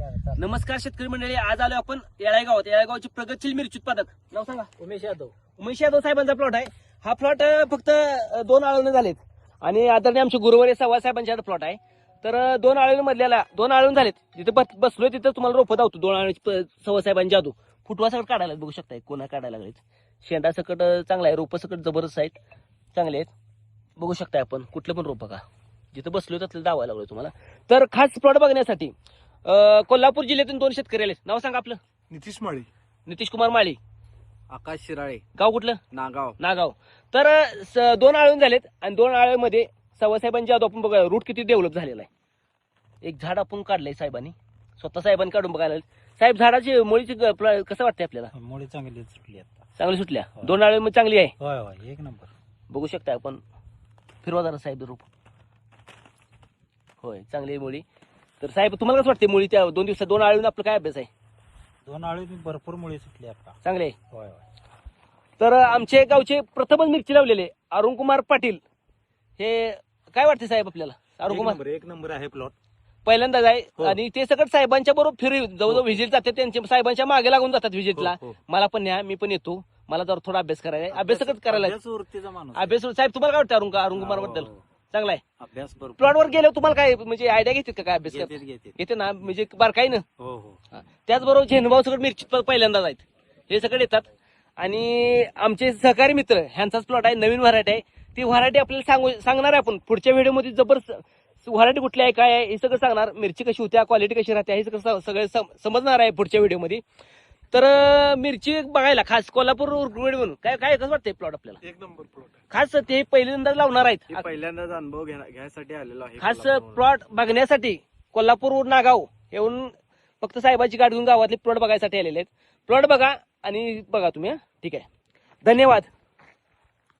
नमस्कार शेतकरी मंडळी, आज आलो आपण येळाईगावात. येळाईगावचे प्रगतशील मिरची उत्पादक, नाव सांगा. उमेश यादव. उमेश यादव साहेबांचा प्लॉट आहे. हा प्लॉट फक्त 2 आळवणे झालेत आणि आदरणीय आमचे गुरुवारी सव्वा साहेबांच्या प्लॉट आहे. तर 2 आळवणे मधल्याला 2 आळवणे झालेत. जिथे बसलोय तिथं तुम्हाला रोपं धावतो. 2 आळवणे सव्वा साहेबांच्या जादू फुटवा सकट काढायला बघू शकताय. कोणा काढायला लागलेत. शेंडा सकट चांगला आहे. रोपं सकट जबरदस्त आहेत, चांगले आहेत. बघू शकताय आपण कुठलं पण रोपं का जिथं बसलोय तिथलं दावायला लागलोय तुम्हाला. तर खास प्लॉट बघण्यासाठी कोल्हापूर जिल्ह्यातून 2 शेतकरी आले. नाव सांगा आपलं. नितीश कुमार माळी. आकाश शिराळे. गाव कुठलं? नागाव. तर 2 आळवण झालेत आणि 2 आळवणमध्ये सव्वासाहेबांच्या जादू आपण बघा. रूट किती डेव्हलप झालेला आहे. एक झाड आपण काढलंय साहेबांनी, स्वतः साहेबांनी काढून बघायला. साहेब झाडाची मुळीची कसं वाटतंय आपल्याला? मुळे चांगली सुटली आता. चांगली सुटल्या. 2 आळवण चांगली आहे. होय होय, एक नंबर. बघू शकता आपण. फिरवा जरा साहेब रूप. होय, चांगली आहे मुळी. तर साहेब तुम्हाला कसं वाटते मुळी? त्या 2 दिवसात 2 आळवण आपलं काय अभ्यास आहे? 2 आळी भरपूर मुळे सुटली आता. चांगले आहे. होय होय. तर आमचे गावचे प्रथमच मिरची लावलेले अरुण कुमार पाटील, हे काय वाटते साहेब आपल्याला? अरुण कुमार एक नंबर आहे प्लॉट. पहिल्यांदाच आहे. हो. आणि ते सगळं साहेबांच्या बरोबर फिरी जवळजवळ व्हिजिट जाते. त्यांच्या साहेबांच्या मागे लागून जातात व्हिजिटला. हो, हो. मला पण न्या, मी पण येतो. मला जर थोडा अभ्यास करायला आहे. अभ्यास सगळं करायला आहे. वृत्तीचा माणूस. अभ्यास साहेब तुम्हाला काय वाटतं अरुण कुमार बद्दल? हो. चांगला आहे. अभ्यास भरपूर. प्लॉटवर गेल्यावर तुम्हाला काय म्हणजे आयडिया घेतात का? काय अभ्यास घेते करतात? घेते. येते ना, म्हणजे बारकाई ना. हो हो. त्याचबरोबर झेंडूभाऊ सगळं मिरची पहिल्यांदाच आहेत. हे सगळे येतात. आणि आमचे सहकारी मित्र ह्यांचाच प्लॉट आहे. नवीन व्हरायटी आहे. ती व्हरायटी आपल्याला सांगणार आहे आपण पुढच्या व्हिडिओमध्ये. जबरदस्त व्हरायटी कुठली आहे, काय आहे, हे सगळं सांगणार. मिरची कशी होत्या, क्वालिटी कशी राहते, हे सगळं समजणार आहे पुढच्या व्हिडिओमध्ये. तर मिरची बघायला खास कोल्हापूर म्हणून काय काय कसं वाटतंय प्लॉट आपल्याला? एक नंबर प्लॉट. खास ते पहिल्यांदाच लावणार आहेत. पहिल्यांदाच अनुभव घ्यायसाठी आलेलो आहे. खास प्लॉट बघण्यासाठी कोल्हापूर नागाव येऊन फक्त साहेबाची गाडी घेऊन गावातले प्लॉट बघायसाठी आलेले आहेत. प्लॉट बघा आणि बघा तुम्ही. ठीक आहे, धन्यवाद.